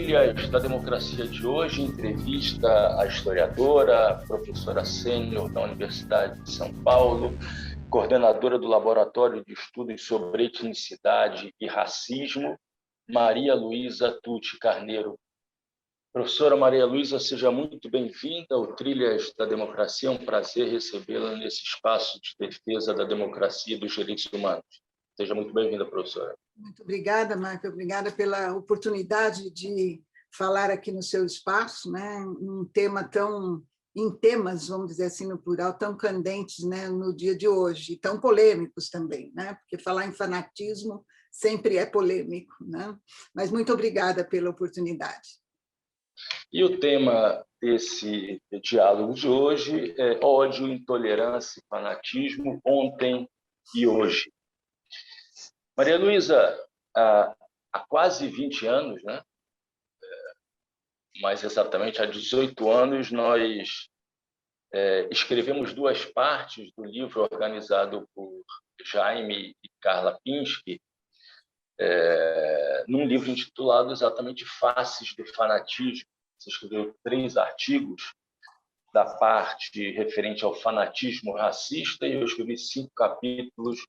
Trilhas da Democracia de hoje entrevista a historiadora, a professora sênior da Universidade de São Paulo, coordenadora do Laboratório de Estudos sobre Etnicidade e Racismo, Maria Luísa Tucci Carneiro. Professora Maria Luísa, seja muito bem-vinda ao Trilhas da Democracia. É um prazer recebê-la nesse espaço de defesa da democracia e dos direitos humanos. Seja muito bem-vinda, professora. Muito obrigada, Marco. Obrigada pela oportunidade de falar aqui no seu espaço, né? Um tema em temas, vamos dizer assim, no plural, tão candentes, né, no dia de hoje, e tão polêmicos também, né? Porque falar em fanatismo sempre é polêmico, né? Mas muito obrigada pela oportunidade. E o tema desse diálogo de hoje é ódio, intolerância e fanatismo, ontem e hoje. Maria Luísa, há quase 20 anos, né? Mais exatamente há 18 anos, nós escrevemos duas partes do livro organizado por Jaime e Carla Pinsky, num livro intitulado exatamente Faces do Fanatismo. Você escreveu 3 artigos da parte referente ao fanatismo racista e eu escrevi 5 capítulos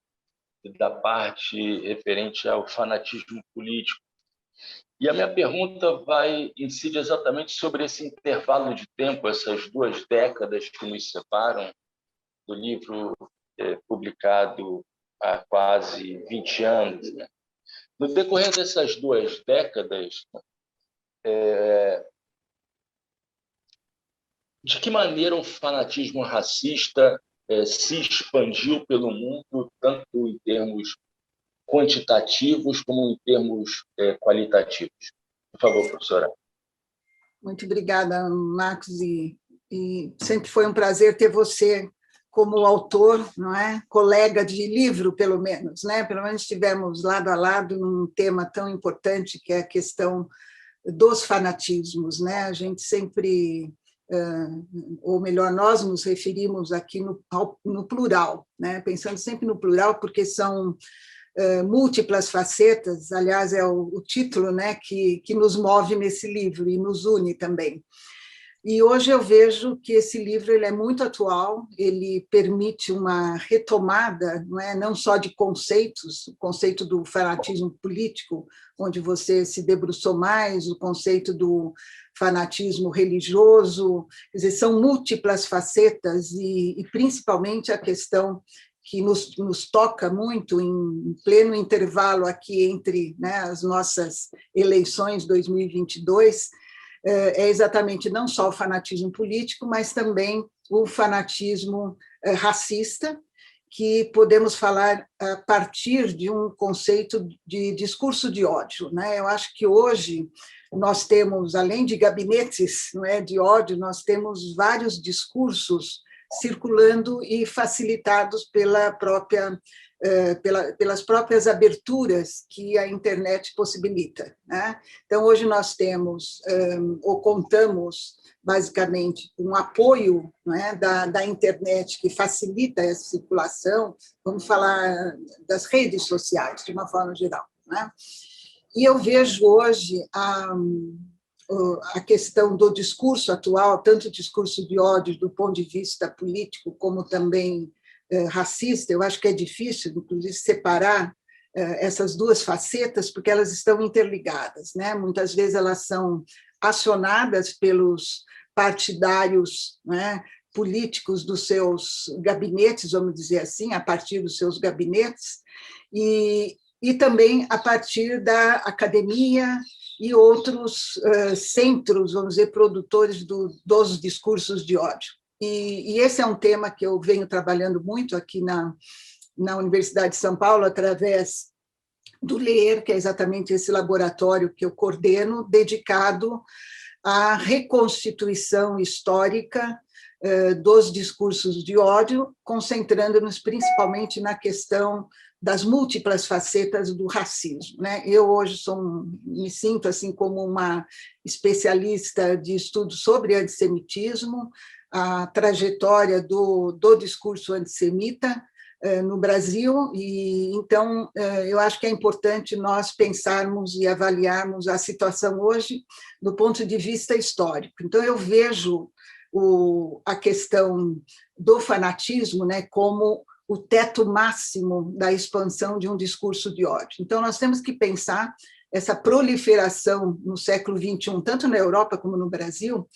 da parte referente ao fanatismo político. E a minha pergunta incide exatamente sobre esse intervalo de tempo, essas 2 décadas que nos separam do livro publicado há quase 20 anos. Né? No decorrer dessas 2 décadas, de que maneira o fanatismo racista se expandiu pelo mundo, tanto em termos quantitativos como em termos qualitativos? Por favor, professora. Muito obrigada, Marcos, e sempre foi um prazer ter você como autor, não é? Colega de livro, pelo menos, né? Pelo menos estivemos lado a lado num tema tão importante que é a questão dos fanatismos, né? A gente sempre, ou melhor, nós nos referimos aqui no plural, né? Pensando sempre no plural, porque são múltiplas facetas, aliás, é o título, né, que nos move nesse livro e nos une também. E hoje eu vejo que esse livro ele é muito atual, ele permite uma retomada, não só de conceitos, o conceito do fanatismo político, onde você se debruçou mais, o conceito do fanatismo religioso, quer dizer, são múltiplas facetas e principalmente a questão que nos toca muito em pleno intervalo aqui entre, né, as nossas eleições 2022, é exatamente não só o fanatismo político, mas também o fanatismo racista, que podemos falar a partir de um conceito de discurso de ódio, né? Eu acho que hoje nós temos, além de gabinetes, não é, de ódio, nós temos vários discursos circulando e facilitados pelas próprias aberturas que a internet possibilita, né? Então, hoje nós temos, ou contamos, basicamente, com um apoio, né, da internet que facilita essa circulação, vamos falar das redes sociais, de uma forma geral, né? E eu vejo hoje a questão do discurso atual, tanto o discurso de ódio do ponto de vista político, como também racista, eu acho que é difícil, inclusive, separar essas 2 facetas, porque elas estão interligadas, né? Muitas vezes elas são acionadas pelos partidários, né, políticos dos seus gabinetes, vamos dizer assim, a partir dos seus gabinetes, e também a partir da academia e outros centros, vamos dizer, produtores dos discursos de ódio. E esse é um tema que eu venho trabalhando muito aqui na Universidade de São Paulo, através do LEER, que é exatamente esse laboratório que eu coordeno, dedicado à reconstituição histórica dos discursos de ódio, concentrando-nos principalmente na questão das múltiplas facetas do racismo, né? Eu hoje me sinto assim como uma especialista de estudos sobre antissemitismo, a trajetória do discurso antissemita, no Brasil, e então eu acho que é importante nós pensarmos e avaliarmos a situação hoje do ponto de vista histórico. Então eu vejo a questão do fanatismo, né, como o teto máximo da expansão de um discurso de ódio. Então nós temos que pensar essa proliferação no século XXI, tanto na Europa como no Brasil,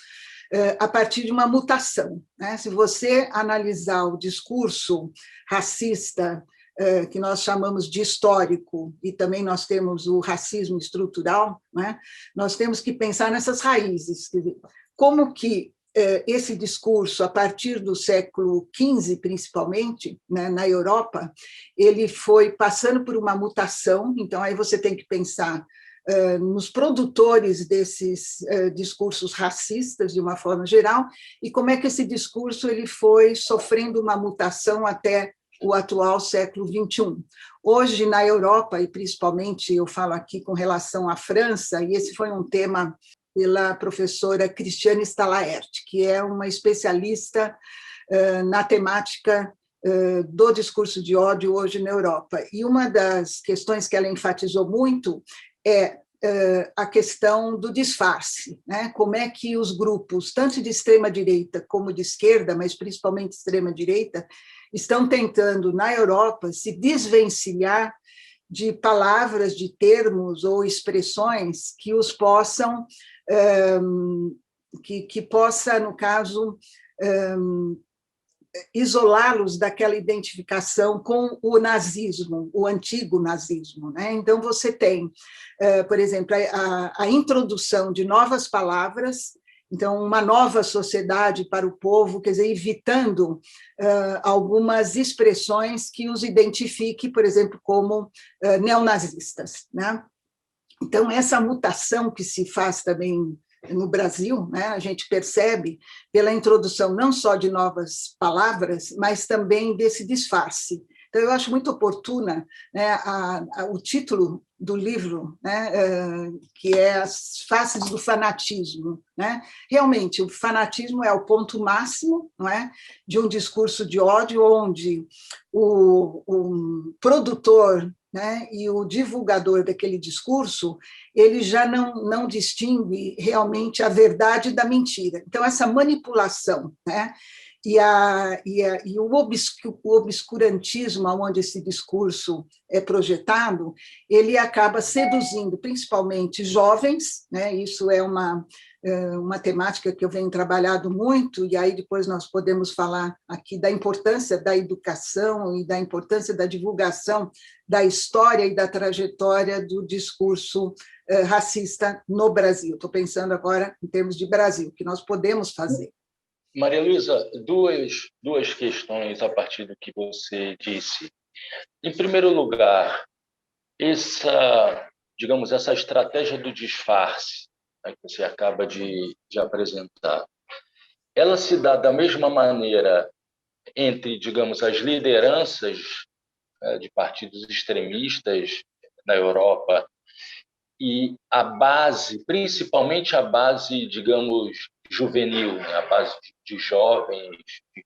a partir de uma mutação, né? Se você analisar o discurso racista, que nós chamamos de histórico, e também nós temos o racismo estrutural, né? Nós temos que pensar nessas raízes, quer dizer, como que esse discurso, a partir do século XV, principalmente, né, na Europa, ele foi passando por uma mutação, então aí você tem que pensar nos produtores desses discursos racistas, de uma forma geral, e como é que esse discurso ele foi sofrendo uma mutação até o atual século XXI. Hoje, na Europa, e principalmente eu falo aqui com relação à França, e esse foi um tema pela professora Cristiane Stalaert, que é uma especialista na temática do discurso de ódio hoje na Europa. E uma das questões que ela enfatizou muito é a questão do disfarce, né? Como é que os grupos, tanto de extrema-direita como de esquerda, mas principalmente extrema-direita, estão tentando, na Europa, se desvencilhar de palavras, de termos ou expressões que os possam, que possa, no caso, isolá-los daquela identificação com o nazismo, o antigo nazismo, né? Então, você tem, por exemplo, a introdução de novas palavras, então, uma nova sociedade para o povo, quer dizer, evitando algumas expressões que os identifique, por exemplo, como neonazistas, né? Então, essa mutação que se faz também no Brasil, né, a gente percebe pela introdução não só de novas palavras, mas também desse disfarce. Então, eu acho muito oportuna, né, o título do livro, né, que é As Faces do Fanatismo, né? Realmente, o fanatismo é o ponto máximo, não é, de um discurso de ódio, onde o produtor, né, e o divulgador daquele discurso, ele já não distingue realmente a verdade da mentira. Então, essa manipulação, né, e o obscurantismo onde esse discurso é projetado, ele acaba seduzindo principalmente jovens, né? Isso é uma temática que eu venho trabalhando muito, e aí depois nós podemos falar aqui da importância da educação e da importância da divulgação da história e da trajetória do discurso racista no Brasil. Estou pensando agora em termos de Brasil, o que nós podemos fazer. Maria Luísa, duas questões a partir do que você disse. Em primeiro lugar, essa estratégia do disfarce, né, que você acaba de apresentar, ela se dá da mesma maneira entre, digamos, as lideranças de partidos extremistas na Europa e a base, principalmente a base, digamos, juvenil, né? A base de jovens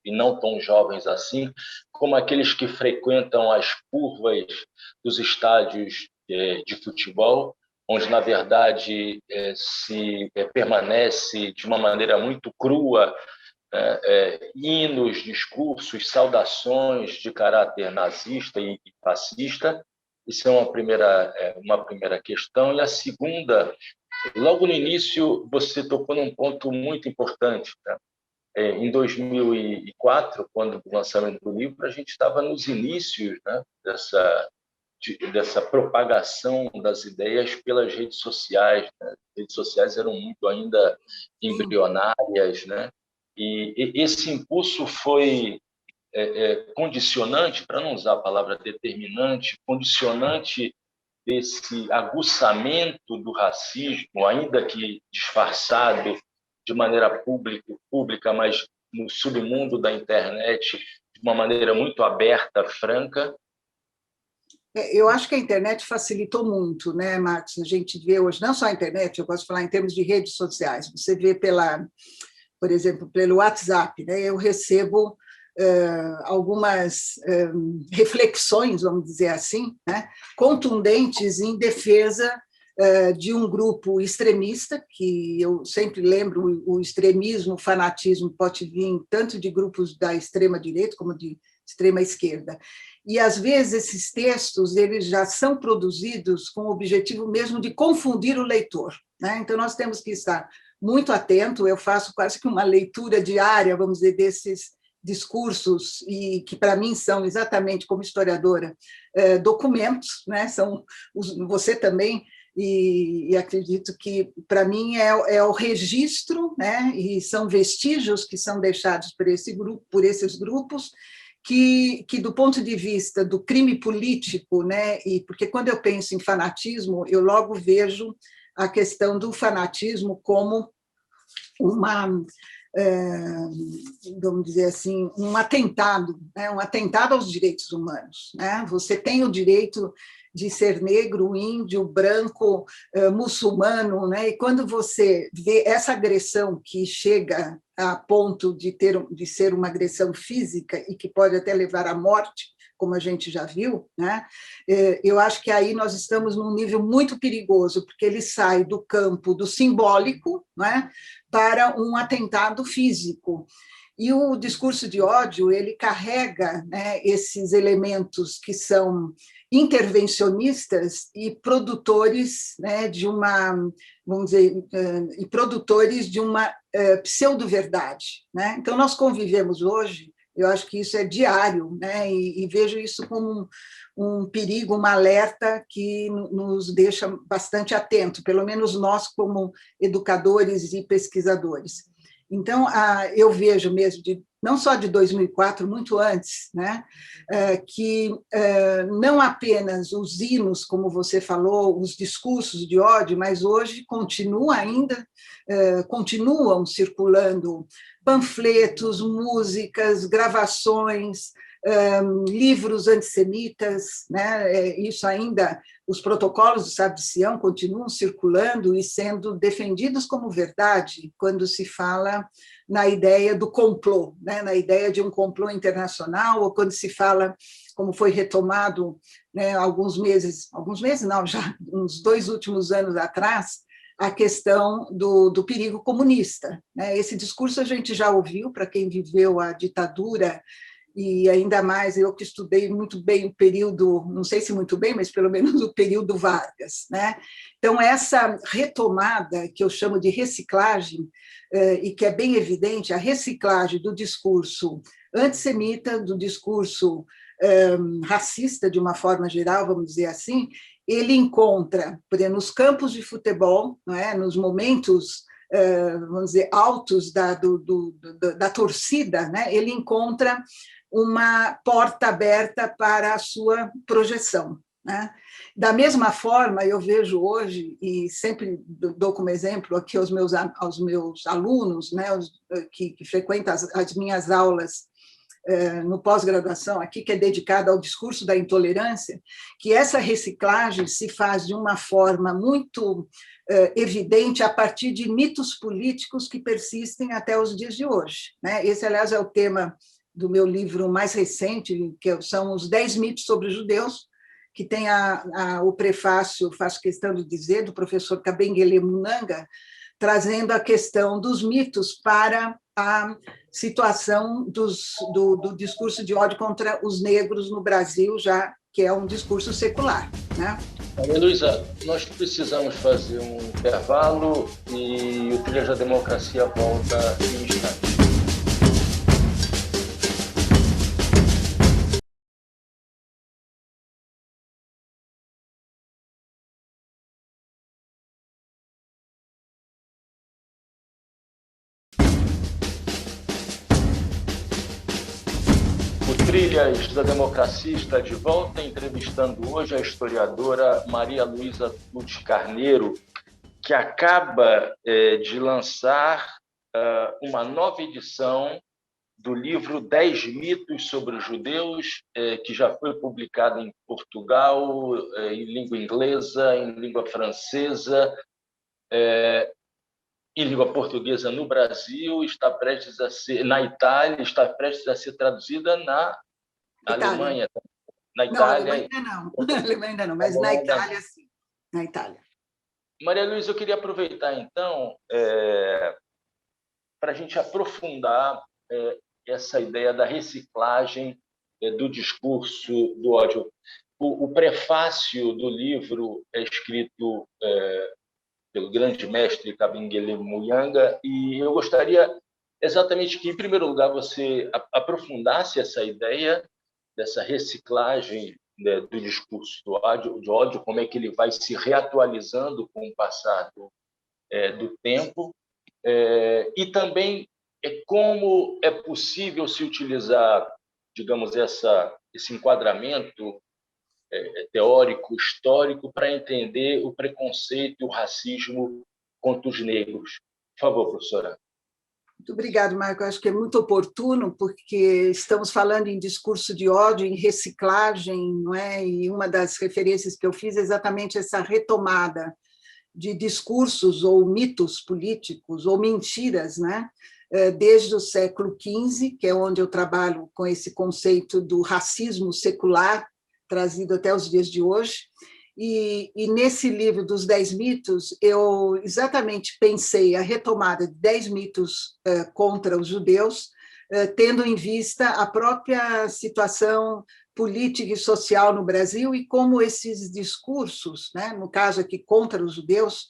e não tão jovens assim, como aqueles que frequentam as curvas dos estádios de futebol, onde, na verdade, se permanece de uma maneira muito crua hinos, discursos, saudações de caráter nazista e fascista. Isso é uma primeira questão. E a segunda, logo no início, você tocou num ponto muito importante, né? Em 2004, quando do lançamento do livro, a gente estava nos inícios, né, dessa propagação das ideias pelas redes sociais, né? As redes sociais eram muito ainda embrionárias, né? E esse impulso foi condicionante, para não usar a palavra determinante, condicionante desse aguçamento do racismo, ainda que disfarçado de maneira pública, mas no submundo da internet, de uma maneira muito aberta, franca. Eu acho que a internet facilitou muito, né, Marcos? A gente vê hoje, não só a internet, eu posso falar em termos de redes sociais, você vê por exemplo, pelo WhatsApp, né? Eu recebo algumas reflexões, vamos dizer assim, né, contundentes em defesa de um grupo extremista, que eu sempre lembro, o extremismo, o fanatismo pode vir tanto de grupos da extrema-direita como de extrema-esquerda. E, às vezes, esses textos eles já são produzidos com o objetivo mesmo de confundir o leitor, né? Então, nós temos que estar muito atento. Eu faço quase que uma leitura diária, vamos dizer, desses discursos, e que, para mim, são exatamente, como historiadora, documentos, né? São, você também, e acredito que, para mim, é o registro, né? E são vestígios que são deixados por esses grupos, que, do ponto de vista do crime político, né? E porque, quando eu penso em fanatismo, eu logo vejo a questão do fanatismo como uma, vamos dizer assim, um atentado, né? Um atentado aos direitos humanos, né? Você tem o direito de ser negro, índio, branco, muçulmano, né? E quando você vê essa agressão que chega a ponto de ser uma agressão física e que pode até levar à morte, como a gente já viu, né? Eu acho que aí nós estamos num nível muito perigoso, porque ele sai do campo do simbólico, né, para um atentado físico. E o discurso de ódio, ele carrega, né, esses elementos que são intervencionistas e produtores, né, de uma, vamos dizer, e produtores de uma pseudo-verdade, né? Então, nós convivemos hoje, eu acho que isso é diário, né? E vejo isso como um perigo, um alerta que nos deixa bastante atento, pelo menos nós, como educadores e pesquisadores. Então, eu vejo mesmo, não só de 2004, muito antes, né, que não apenas os hinos, como você falou, os discursos de ódio, mas hoje continuam circulando panfletos, músicas, gravações, livros antissemitas, né? Isso ainda, os protocolos do Sábio de Sião continuam circulando e sendo defendidos como verdade quando se fala na ideia do complô, né? Na ideia de um complô internacional, ou quando se fala, como foi retomado, né, alguns meses não, já uns 2 últimos anos atrás, a questão do perigo comunista, né? Esse discurso a gente já ouviu para quem viveu a ditadura, e ainda mais eu que estudei muito bem o período, não sei se muito bem, mas pelo menos o período Vargas, né? Então, essa retomada, que eu chamo de reciclagem, e que é bem evidente, a reciclagem do discurso antissemita, do discurso racista, de uma forma geral, vamos dizer assim, ele encontra, por exemplo, nos campos de futebol, não é? Nos momentos, vamos dizer, altos da torcida, né? Ele encontra uma porta aberta para a sua projeção, né? Da mesma forma, eu vejo hoje, e sempre dou como exemplo aqui aos meus alunos, né, que frequentam as minhas aulas no pós-graduação aqui, que é dedicada ao discurso da intolerância, que essa reciclagem se faz de uma forma muito evidente a partir de mitos políticos que persistem até os dias de hoje, né? Esse, aliás, é o tema do meu livro mais recente, que são os 10 mitos sobre os judeus, que tem o prefácio, faço questão de dizer, do professor Kabengele Munanga, trazendo a questão dos mitos para a situação do discurso de ódio contra os negros no Brasil, já que é um discurso secular, né? Maria Luísa, nós precisamos fazer um intervalo e o Trilhas da Democracia volta em um instante. Trilhas da Democracia está de volta, entrevistando hoje a historiadora Maria Luísa Lutz Carneiro, que acaba de lançar uma nova edição do livro 10 mitos sobre os judeus, que já foi publicado em Portugal, em língua inglesa, em língua francesa, em língua portuguesa no Brasil, está prestes a ser na Itália, está prestes a ser traduzida na Itália. Alemanha, na Não, Itália. Alemanha ainda não. Alemanha ainda não, mas na Itália, sim. Na Itália. Maria Luísa, eu queria aproveitar, então, para a gente aprofundar essa ideia da reciclagem do discurso do ódio. O prefácio do livro é escrito pelo grande mestre Kabengele Muyanga, e eu gostaria exatamente que, em primeiro lugar, você aprofundasse essa ideia dessa reciclagem, né, do discurso do ódio, como é que ele vai se reatualizando com o passar do tempo, e também como é possível se utilizar, digamos, esse enquadramento teórico, histórico, para entender o preconceito e o racismo contra os negros. Por favor, professora. Muito obrigada, Marco. Acho que é muito oportuno, porque estamos falando em discurso de ódio, em reciclagem, não é? E uma das referências que eu fiz é exatamente essa retomada de discursos ou mitos políticos ou mentiras, né? Desde o século XV, que é onde eu trabalho com esse conceito do racismo secular, trazido até os dias de hoje. E nesse livro dos 10 mitos, eu exatamente pensei a retomada de 10 mitos contra os judeus, tendo em vista a própria situação política e social no Brasil e como esses discursos, né, no caso aqui contra os judeus,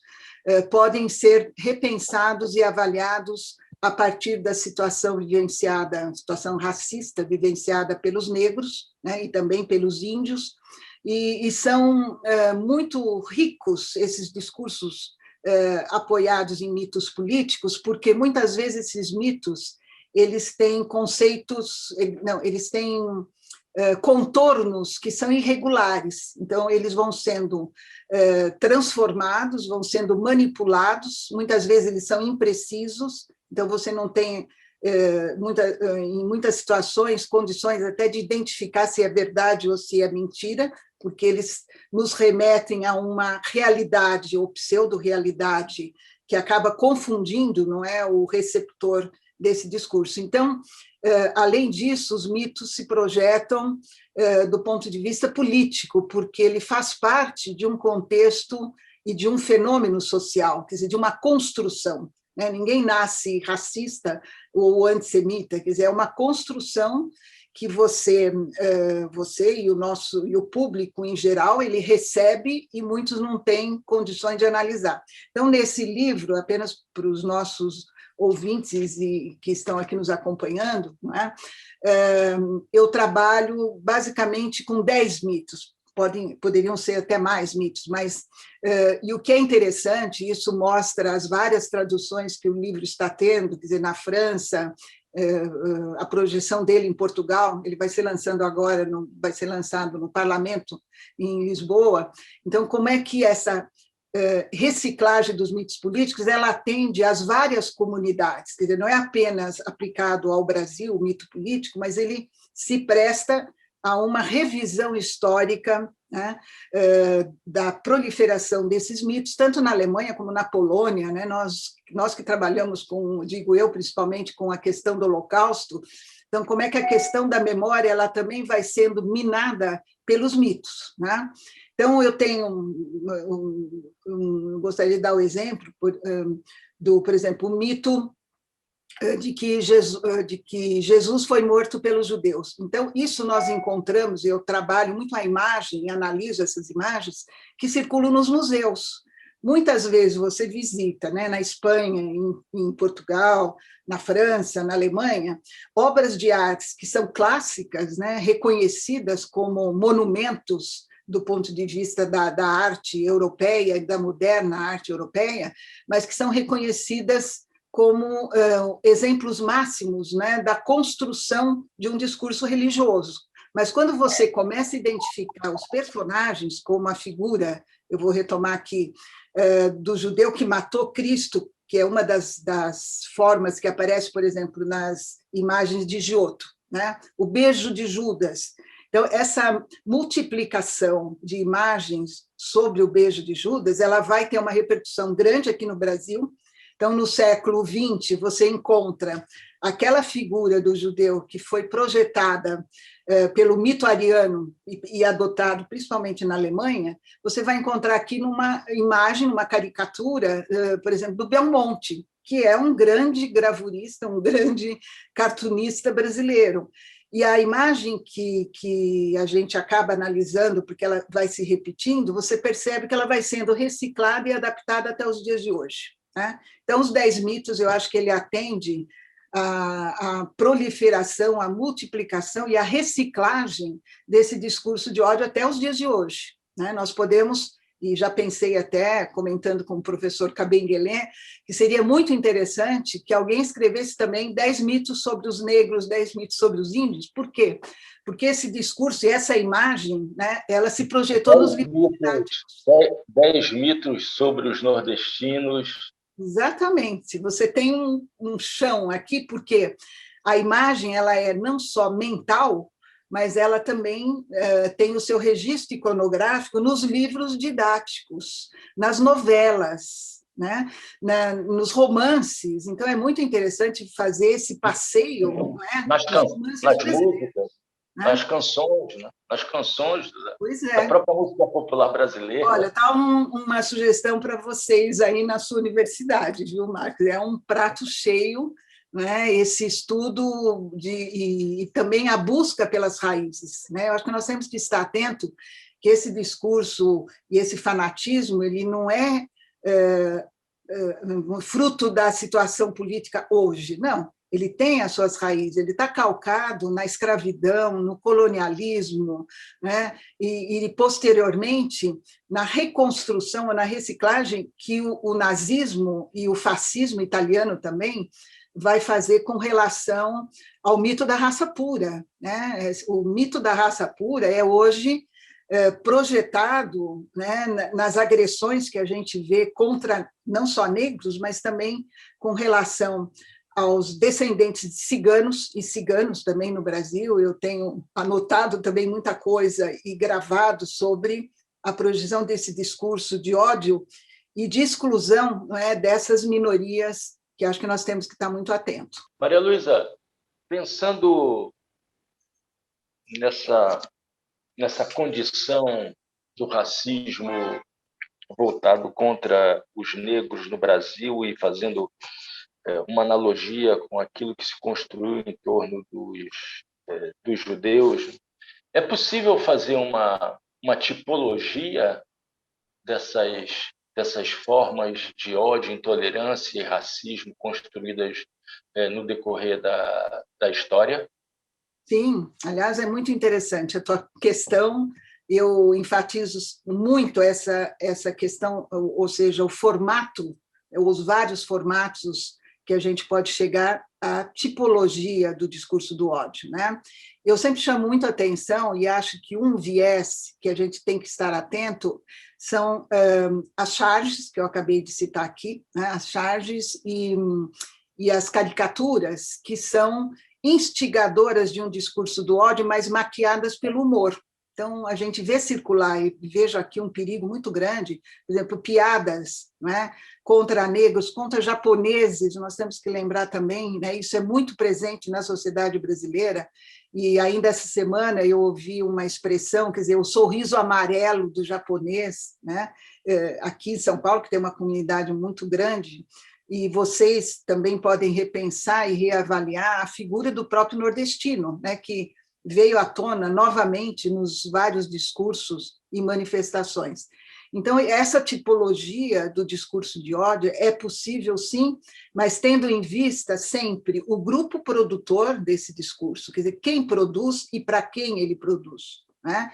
podem ser repensados e avaliados a partir da situação vivenciada, situação racista vivenciada pelos negros, né, e também pelos índios, e são muito ricos esses discursos apoiados em mitos políticos, porque muitas vezes esses mitos eles têm conceitos, não, eles têm contornos que são irregulares, então eles vão sendo transformados, vão sendo manipulados, muitas vezes eles são imprecisos, então você não tem em muitas situações condições até de identificar se é verdade ou se é mentira, porque eles nos remetem a uma realidade ou pseudo-realidade que acaba confundindo, não é, o receptor desse discurso. Então, além disso, os mitos se projetam do ponto de vista político, porque ele faz parte de um contexto e de um fenômeno social, quer dizer, de uma construção. Né? Ninguém nasce racista ou antissemita, quer dizer, é uma construção que você e o público em geral ele recebe e muitos não têm condições de analisar. Então, nesse livro, apenas para os nossos ouvintes e que estão aqui nos acompanhando, não é? Eu trabalho basicamente com 10 mitos, poderiam ser até mais mitos, mas e o que é interessante, isso mostra as várias traduções que o livro está tendo, quer dizer, na França, a projeção dele em Portugal, ele vai ser lançando agora, vai ser lançado no Parlamento em Lisboa. Então, como é que essa reciclagem dos mitos políticos ela atende às várias comunidades, quer dizer, não é apenas aplicado ao Brasil, o mito político, mas ele se presta a uma revisão histórica, né, da proliferação desses mitos, tanto na Alemanha como na Polônia, né, nós que trabalhamos com, digo eu, principalmente com a questão do Holocausto, então como é que a questão da memória ela também vai sendo minada pelos mitos, né? Então, eu tenho gostaria de dar o exemplo por exemplo, o mito de que Jesus foi morto pelos judeus. Então, isso nós encontramos, eu trabalho muito a imagem, analiso essas imagens que circulam nos museus. Muitas vezes você visita, né, na Espanha, em Portugal, na França, na Alemanha, obras de artes que são clássicas, né, reconhecidas como monumentos do ponto de vista da arte europeia e da moderna arte europeia, mas que são reconhecidas como exemplos máximos, né, da construção de um discurso religioso. Mas quando você começa a identificar os personagens, como a figura, eu vou retomar aqui, do judeu que matou Cristo, que é uma das formas que aparece, por exemplo, nas imagens de Giotto, né? O beijo de Judas. Então, essa multiplicação de imagens sobre o beijo de Judas, ela vai ter uma repercussão grande aqui no Brasil. Então, no século XX, você encontra aquela figura do judeu que foi projetada pelo mito ariano e adotado principalmente na Alemanha, você vai encontrar aqui numa imagem, numa caricatura, por exemplo, do Belmonte, que é um grande gravurista, um grande cartunista brasileiro. E a imagem que a gente acaba analisando, porque ela vai se repetindo, você percebe que ela vai sendo reciclada e adaptada até os dias de hoje, né? Então, os 10 mitos, eu acho que ele atende a proliferação, a multiplicação e a reciclagem desse discurso de ódio até os dias de hoje, né? Nós podemos, e já pensei até, comentando com o professor Cabenguelé, que seria muito interessante que alguém escrevesse também 10 mitos sobre os negros, 10 mitos sobre os índios. Por quê? Porque esse discurso e essa imagem, né, ela se projetou nos livros didáticos. 10 mitos sobre os nordestinos. Exatamente. Você tem um chão aqui, porque a imagem ela é não só mental, mas ela também tem o seu registro iconográfico nos livros didáticos, nas novelas, né? Nos romances. Então, é muito interessante fazer esse passeio, não é? Nas músicas, né? nas canções, né? Nas canções da própria música popular brasileira. Olha, está uma sugestão para vocês aí na sua universidade, viu, Marcos? É um prato cheio, né, esse estudo e também a busca pelas raízes, né? Eu acho que nós temos que estar atento que esse discurso e esse fanatismo ele não é fruto da situação política hoje, não. Ele tem as suas raízes, ele está calcado na escravidão, no colonialismo, né? E posteriormente na reconstrução, na reciclagem que o nazismo e o fascismo italiano também vai fazer com relação ao mito da raça pura, né? O mito da raça pura é hoje projetado, né, nas agressões que a gente vê contra não só negros, mas também com relação aos descendentes de ciganos e ciganos também no Brasil. Eu tenho anotado também muita coisa e gravado sobre a projeção desse discurso de ódio e de exclusão, não é, dessas minorias que acho que nós temos que estar muito atentos. Maria Luísa, pensando nessa condição do racismo voltado contra os negros no Brasil e fazendo uma analogia com aquilo que se construiu em torno dos judeus, é possível fazer uma tipologia dessas formas de ódio, intolerância e racismo construídas no decorrer da história? Sim, aliás, é muito interessante a tua questão. Eu enfatizo muito essa questão, ou seja, o formato, os vários formatos que a gente pode chegar à tipologia do discurso do ódio, né? Eu sempre chamo muito atenção e acho que um viés que a gente tem que estar atento são as charges, que eu acabei de citar aqui, né? As charges e as caricaturas, que são instigadoras de um discurso do ódio, mas maquiadas pelo humor. Então, a gente vê circular, e vejo aqui um perigo muito grande, por exemplo, piadas, né, contra negros, contra japoneses, nós temos que lembrar também, né, isso é muito presente na sociedade brasileira, e ainda essa semana eu ouvi uma expressão, quer dizer, o sorriso amarelo do japonês, né, aqui em São Paulo, que tem uma comunidade muito grande, e vocês também podem repensar e reavaliar a figura do próprio nordestino, né, que veio à tona novamente nos vários discursos e manifestações. Então, essa tipologia do discurso de ódio é possível, sim, mas tendo em vista sempre o grupo produtor desse discurso, quer dizer, quem produz e para quem ele produz, né?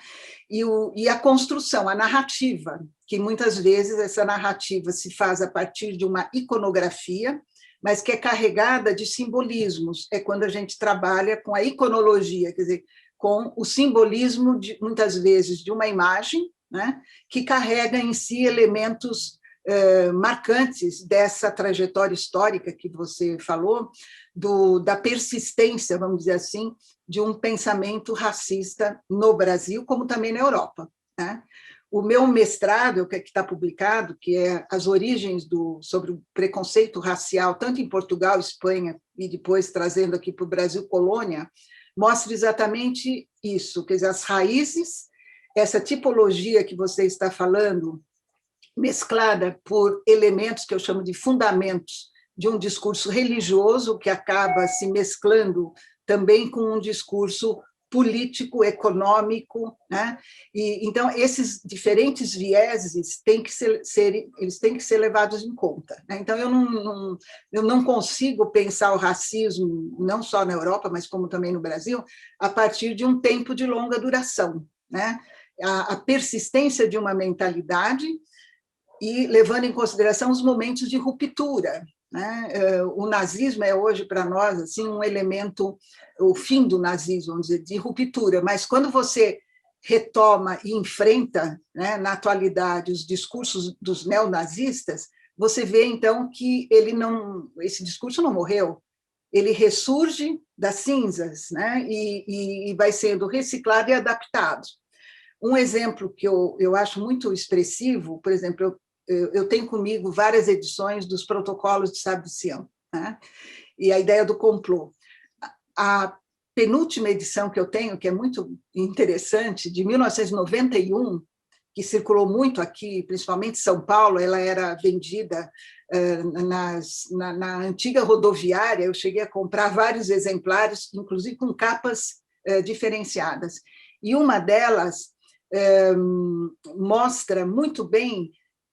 E a construção, a narrativa, que muitas vezes essa narrativa se faz a partir de uma iconografia, mas que é carregada de simbolismos. É quando a gente trabalha com a iconologia, quer dizer, com o simbolismo, muitas vezes, de uma imagem, né, que carrega em si elementos marcantes dessa trajetória histórica que você falou, da persistência, vamos dizer assim, de um pensamento racista no Brasil, como também na Europa, né? O meu mestrado, que está publicado, que é As Origens sobre o Preconceito Racial, tanto em Portugal, Espanha, e depois trazendo aqui para o Brasil, colônia, mostra exatamente isso, quer dizer, as raízes, essa tipologia que você está falando, mesclada por elementos que eu chamo de fundamentos de um discurso religioso, que acaba se mesclando também com um discurso político, econômico, né? E então esses diferentes vieses eles têm que ser levados em conta, né? Então eu não consigo pensar o racismo não só na Europa, mas como também no Brasil, a partir de um tempo de longa duração, né? A persistência de uma mentalidade e levando em consideração os momentos de ruptura, né? O nazismo é hoje para nós assim um elemento, o fim do nazismo, vamos dizer, de ruptura, mas quando você retoma e enfrenta, né, na atualidade os discursos dos neonazistas, você vê então que esse discurso não morreu, ele ressurge das cinzas, né, e vai sendo reciclado e adaptado. Um exemplo que eu acho muito expressivo, por exemplo, eu tenho comigo várias edições dos protocolos de Sábio de Sião, né? E a ideia do complô. A penúltima edição que eu tenho, que é muito interessante, de 1991, que circulou muito aqui, principalmente em São Paulo, ela era vendida na antiga rodoviária, eu cheguei a comprar vários exemplares, inclusive com capas diferenciadas. E uma delas mostra muito bem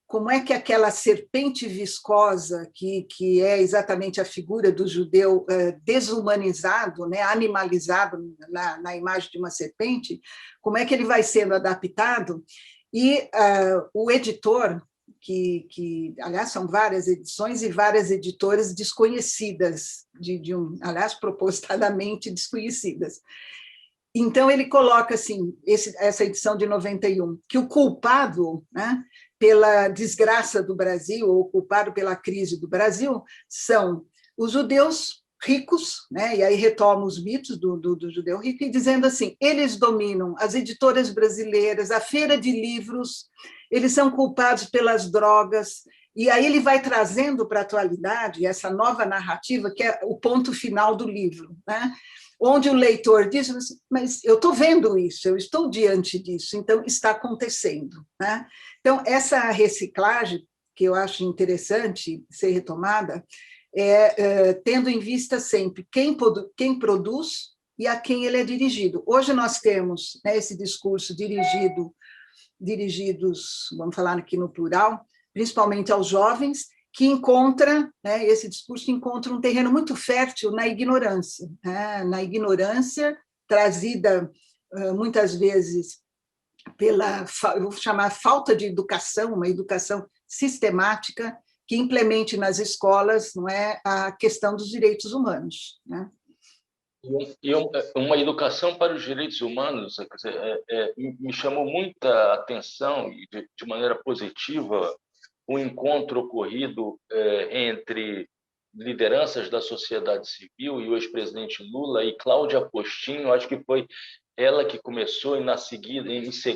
como é que aquela serpente viscosa, que é exatamente a figura do judeu desumanizado, né, animalizado na imagem de uma serpente, como é que ele vai sendo adaptado, e o editor, aliás, são várias edições e várias editoras desconhecidas, aliás, propositadamente desconhecidas. Então, ele coloca, assim, essa edição de 91, que o culpado, né, pela desgraça do Brasil, ou culpado pela crise do Brasil, são os judeus ricos, né, e aí retoma os mitos do judeu rico, e dizendo assim, eles dominam as editoras brasileiras, a feira de livros, eles são culpados pelas drogas, e aí ele vai trazendo para a atualidade essa nova narrativa, que é o ponto final do livro, né? Onde o leitor diz, mas eu estou vendo isso, eu estou diante disso, então está acontecendo, né? Então, essa reciclagem, que eu acho interessante ser retomada, tendo em vista sempre quem produz e a quem ele é dirigido. Hoje nós temos, né, esse discurso dirigidos, vamos falar aqui no plural, principalmente aos jovens, que encontra, né, esse discurso encontra um terreno muito fértil na ignorância, né, na ignorância trazida muitas vezes pela, eu vou chamar falta de educação, uma educação sistemática que implemente nas escolas, não é, a questão dos direitos humanos, né? E uma educação para os direitos humanos, quer dizer, me chamou muita atenção e de maneira positiva um encontro ocorrido entre lideranças da sociedade civil e o ex-presidente Lula e Cláudia Postinho, acho que foi ela que começou, e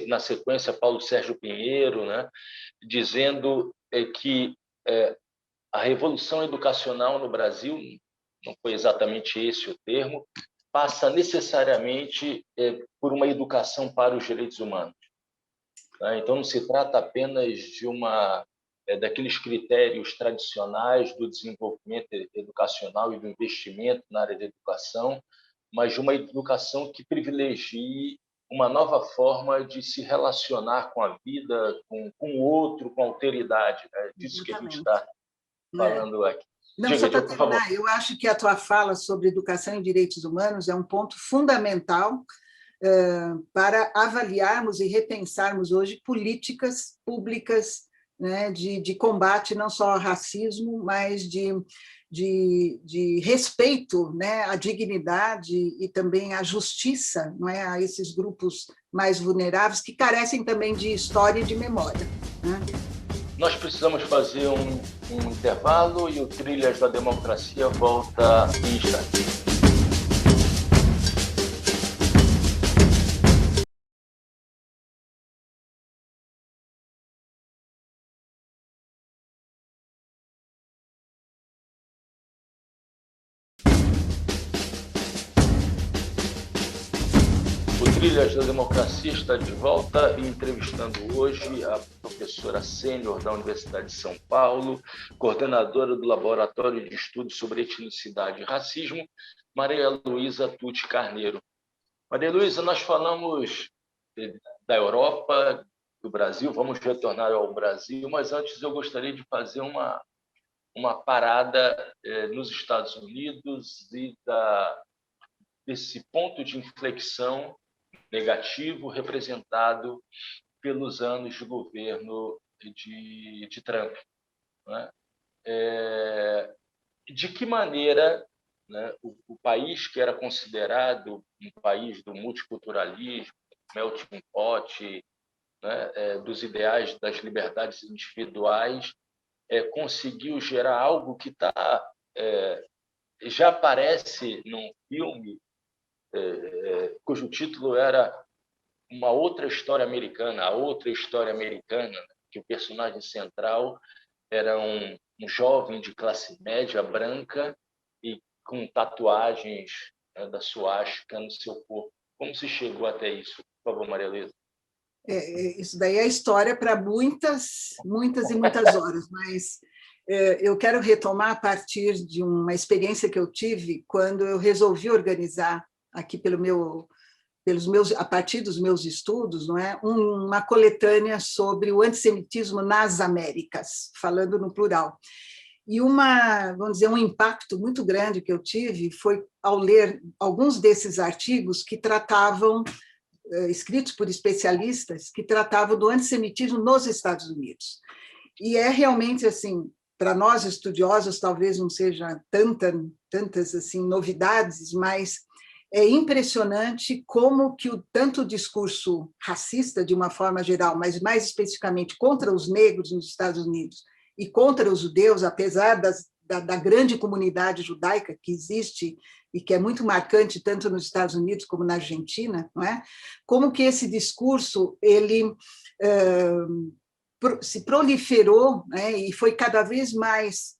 na sequência Paulo Sérgio Pinheiro, né, dizendo que a revolução educacional no Brasil, não foi exatamente esse o termo, passa necessariamente por uma educação para os direitos humanos. Então, não se trata apenas de daqueles critérios tradicionais do desenvolvimento educacional e do investimento na área da educação, mas de uma educação que privilegie uma nova forma de se relacionar com a vida, com o outro, com a alteridade. É disso que a gente está falando aqui. Não, só para terminar, eu acho que a tua fala sobre educação e direitos humanos é um ponto fundamental para avaliarmos e repensarmos hoje políticas públicas, né, de combate não só ao racismo, mas de respeito, né, à dignidade e também à justiça, não é, a esses grupos mais vulneráveis que carecem também de história e de memória, né? Nós precisamos fazer um intervalo e o Trilhas da Democracia volta em instantes. Trilhas da Democracia está de volta e entrevistando hoje a professora sênior da Universidade de São Paulo, coordenadora do Laboratório de Estudos sobre Etnicidade e Racismo, Maria Luísa Tucci Carneiro. Maria Luísa, nós falamos da Europa, do Brasil, vamos retornar ao Brasil, mas antes eu gostaria de fazer uma parada nos Estados Unidos e desse ponto de inflexão negativo representado pelos anos de governo de Trump. Né? De que maneira, né, o país que era considerado um país do multiculturalismo, melting pot, né, dos ideais das liberdades individuais, conseguiu gerar algo que já aparece num filme cujo título era Uma Outra História Americana, a Outra História Americana, que o personagem central era um jovem de classe média branca e com tatuagens da suástica no seu corpo. Como se chegou até isso? Por favor, Maria Luísa. Isso daí é história para muitas e muitas horas, mas eu quero retomar a partir de uma experiência que eu tive quando eu resolvi organizar aqui a partir dos meus estudos, não é, uma coletânea sobre o antissemitismo nas Américas, falando no plural. E vamos dizer, um impacto muito grande que eu tive foi ao ler alguns desses artigos que tratavam, escritos por especialistas, que tratavam do antissemitismo nos Estados Unidos. E é realmente assim, para nós estudiosos, talvez não seja tantas assim novidades, mas é impressionante como que tanto o discurso racista, de uma forma geral, mas mais especificamente contra os negros nos Estados Unidos e contra os judeus, apesar da grande comunidade judaica que existe e que é muito marcante tanto nos Estados Unidos como na Argentina, não é? Como que esse discurso ele se proliferou, né, e foi cada vez mais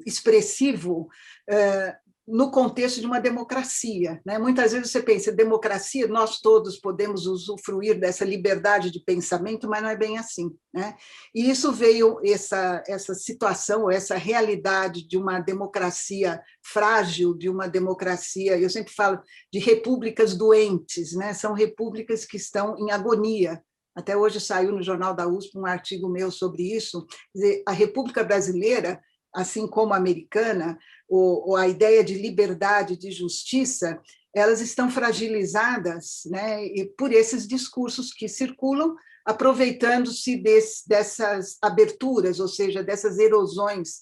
expressivo no contexto de uma democracia. Né? Muitas vezes você pensa, democracia, nós todos podemos usufruir dessa liberdade de pensamento, mas não é bem assim. Né? E isso veio, essa situação, essa realidade de uma democracia frágil, de uma democracia, eu sempre falo de repúblicas doentes, né? São repúblicas que estão em agonia. Até hoje saiu no Jornal da USP um artigo meu sobre isso. Quer dizer, a República Brasileira, assim como a americana, ou a ideia de liberdade, de justiça, elas estão fragilizadas, né, e por esses discursos que circulam, aproveitando-se dessas aberturas, ou seja, dessas erosões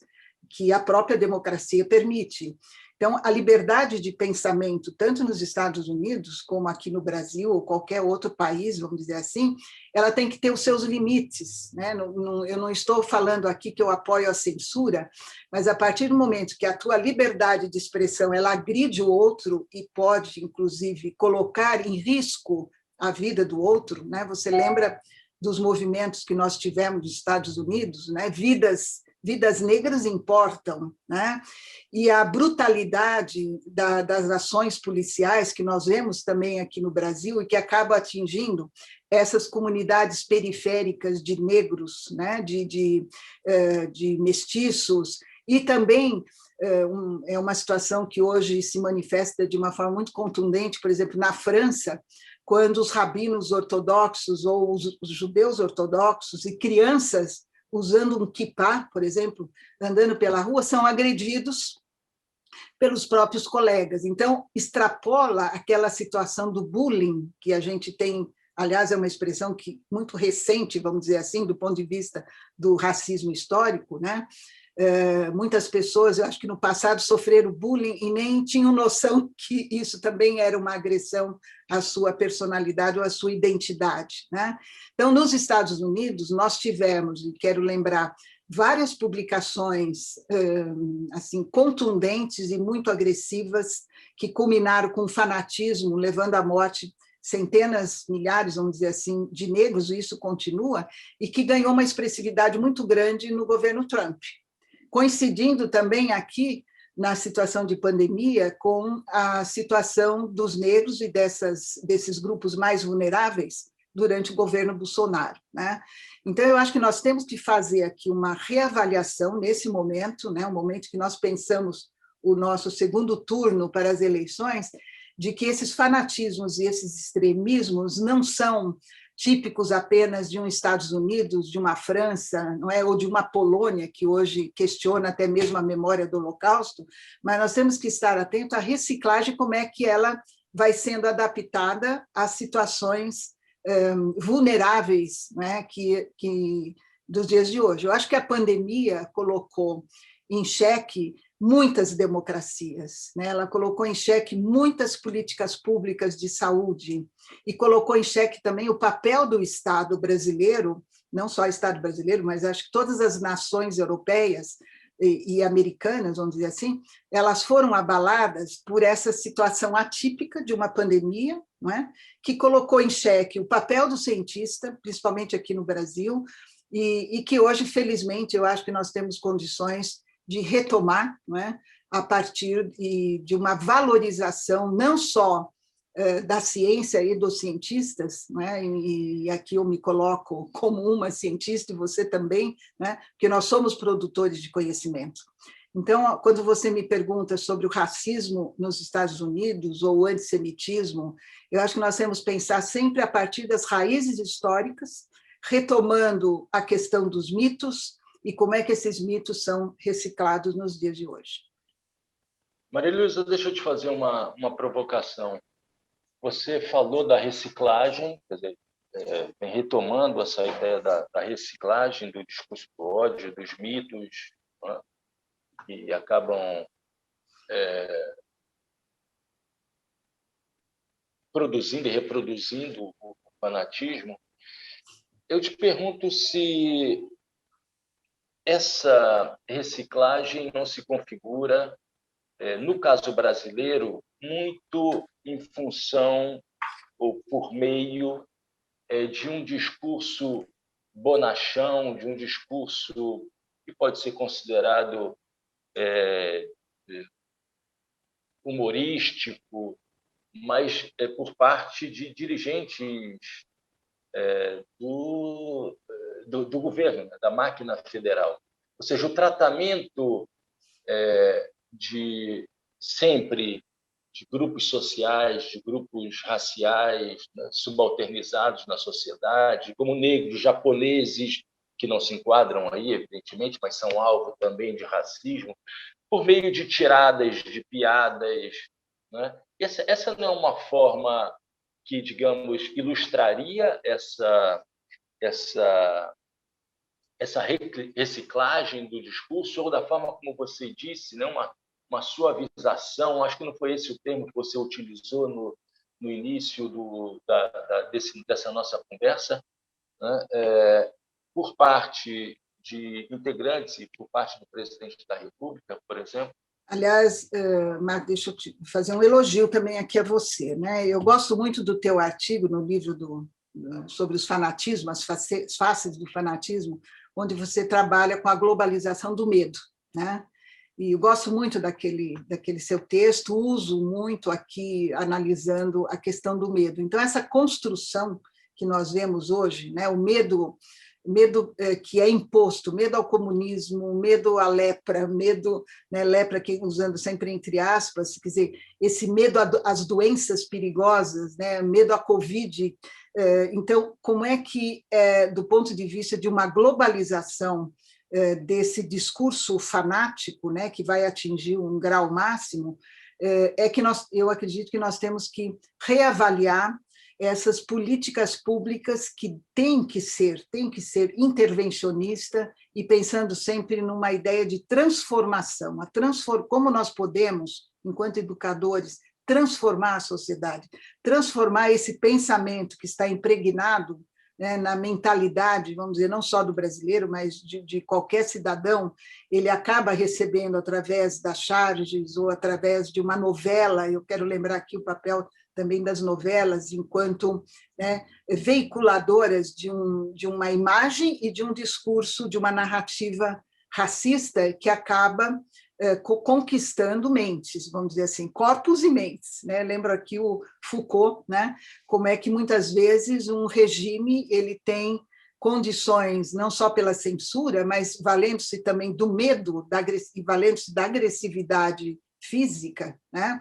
que a própria democracia permite. Então, a liberdade de pensamento, tanto nos Estados Unidos, como aqui no Brasil, ou qualquer outro país, vamos dizer assim, ela tem que ter os seus limites. Né? Eu não estou falando aqui que eu apoio a censura, mas a partir do momento que a tua liberdade de expressão ela agride o outro e pode, inclusive, colocar em risco a vida do outro, né? Você lembra dos movimentos que nós tivemos nos Estados Unidos, né? Vidas negras importam, né? E a brutalidade das ações policiais que nós vemos também aqui no Brasil e que acaba atingindo essas comunidades periféricas de negros, né? de mestiços, e também é uma situação que hoje se manifesta de uma forma muito contundente, por exemplo, na França, quando os rabinos ortodoxos ou os judeus ortodoxos e crianças usando um kippá, por exemplo, andando pela rua, são agredidos pelos próprios colegas. Então, extrapola aquela situação do bullying que a gente tem, aliás, é uma expressão muito recente, vamos dizer assim, do ponto de vista do racismo histórico, né? Muitas pessoas, eu acho que no passado, sofreram bullying e nem tinham noção que isso também era uma agressão à sua personalidade ou à sua identidade. Né? Então, nos Estados Unidos, nós tivemos, e quero lembrar, várias publicações assim, contundentes e muito agressivas que culminaram com fanatismo, levando à morte centenas, milhares, vamos dizer assim, de negros, e isso continua, e que ganhou uma expressividade muito grande no governo Trump. Coincidindo também aqui na situação de pandemia com a situação dos negros e desses grupos mais vulneráveis durante o governo Bolsonaro, né? Então, eu acho que nós temos que fazer aqui uma reavaliação nesse momento, né, o momento que nós pensamos o nosso segundo turno para as eleições, de que esses fanatismos e esses extremismos não são típicos apenas de um Estados Unidos, de uma França, não é, ou de uma Polônia, que hoje questiona até mesmo a memória do Holocausto, mas nós temos que estar atentos à reciclagem, como é que ela vai sendo adaptada às situações vulneráveis, né, que dos dias de hoje. Eu acho que a pandemia colocou em xeque muitas democracias, né? Ela colocou em xeque muitas políticas públicas de saúde e colocou em xeque também o papel do Estado brasileiro, não só o Estado brasileiro, mas acho que todas as nações europeias e americanas, vamos dizer assim, elas foram abaladas por essa situação atípica de uma pandemia, não é? Que colocou em xeque o papel do cientista, principalmente aqui no Brasil, e que hoje, felizmente, eu acho que nós temos condições de retomar, não é? A partir de uma valorização não só da ciência e dos cientistas, né? E aqui eu me coloco como uma cientista e você também, né? Porque nós somos produtores de conhecimento. Então, quando você me pergunta sobre o racismo nos Estados Unidos ou o antissemitismo, eu acho que nós temos que pensar sempre a partir das raízes históricas, retomando a questão dos mitos e como é que esses mitos são reciclados nos dias de hoje. Maria Luísa, deixa eu te fazer uma provocação. Você falou da reciclagem, quer dizer, vem retomando essa ideia da reciclagem, do discurso do ódio, dos mitos, né, que acabam produzindo e reproduzindo o fanatismo. Eu te pergunto se essa reciclagem não se configura, no caso brasileiro, muito em função ou por meio de um discurso bonachão, de um discurso que pode ser considerado humorístico, mas por parte de dirigentes do governo, da máquina federal. Ou seja, o tratamento de sempre de grupos sociais, de grupos raciais, né, subalternizados na sociedade, como negros, japoneses, que não se enquadram aí, evidentemente, mas são alvo também de racismo, por meio de tiradas, de piadas, né? Essa não é uma forma que, digamos, ilustraria essa reciclagem do discurso, ou da forma como você disse, né? Uma suavização, acho que não foi esse o termo que você utilizou no início dessa nossa conversa, né? Por parte de integrantes e por parte do presidente da República, por exemplo. Aliás, Marco, deixa eu te fazer um elogio também aqui a você, né? Eu gosto muito do teu artigo no livro sobre os fanatismos, as faces do fanatismo, onde você trabalha com a globalização do medo, né? E eu gosto muito daquele seu texto, uso muito aqui analisando a questão do medo. Então, essa construção que nós vemos hoje, né? O medo que é imposto, medo ao comunismo, medo à lepra, medo, né, lepra que usando sempre entre aspas, quer dizer, esse medo às doenças perigosas, né, medo à Covid. Então, como é que, do ponto de vista de uma globalização desse discurso fanático, né, que vai atingir um grau máximo, que eu acredito que nós temos que reavaliar essas políticas públicas que têm que ser intervencionista e pensando sempre numa ideia de transformação, como nós podemos, enquanto educadores, transformar a sociedade, transformar esse pensamento que está impregnado, né, na mentalidade, vamos dizer, não só do brasileiro, mas de qualquer cidadão. Ele acaba recebendo através das charges ou através de uma novela. Eu quero lembrar aqui o papel também das novelas, enquanto, né, veiculadoras de uma imagem e de um discurso, de uma narrativa racista que acaba conquistando mentes, vamos dizer assim, corpos e mentes, né? Lembro aqui o Foucault, né? Como é que muitas vezes um regime ele tem condições, não só pela censura, mas valendo-se também do medo, valendo-se da agressividade física, né?